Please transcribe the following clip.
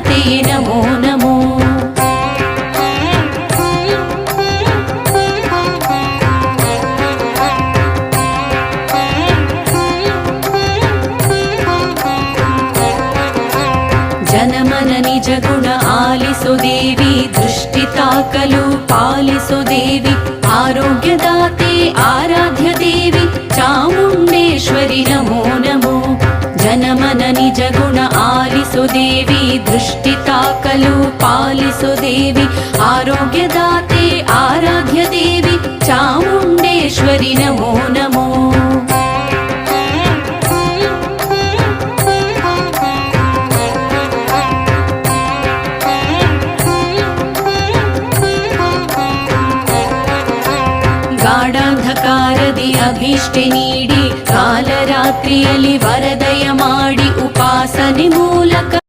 आराध्यदाते नमो नमो। जनमन निज गुण आलिसो देवी दृष्टि ताकलु पालिसो देवी आरोग्यदाते आराध्य देवी चामुण्डेश्वरि नमो नमो। जनमन निज गुण आलिसो देवी दृष्टि ताकलु पालिसो देवी आरोग्यदाते आराध्य देवी चामुण्डेश्वरि नमो नमो। ಗಾಢಾಂಧಕಾರದಿ ಅಭೀಷ್ಟೆ ನೀಡಿ ಕಾಲರಾತ್ರಿಯಲ್ಲಿ ವರದಯ ಮಾಡಿ ಉಪಾಸನೆ ಮೂಲಕ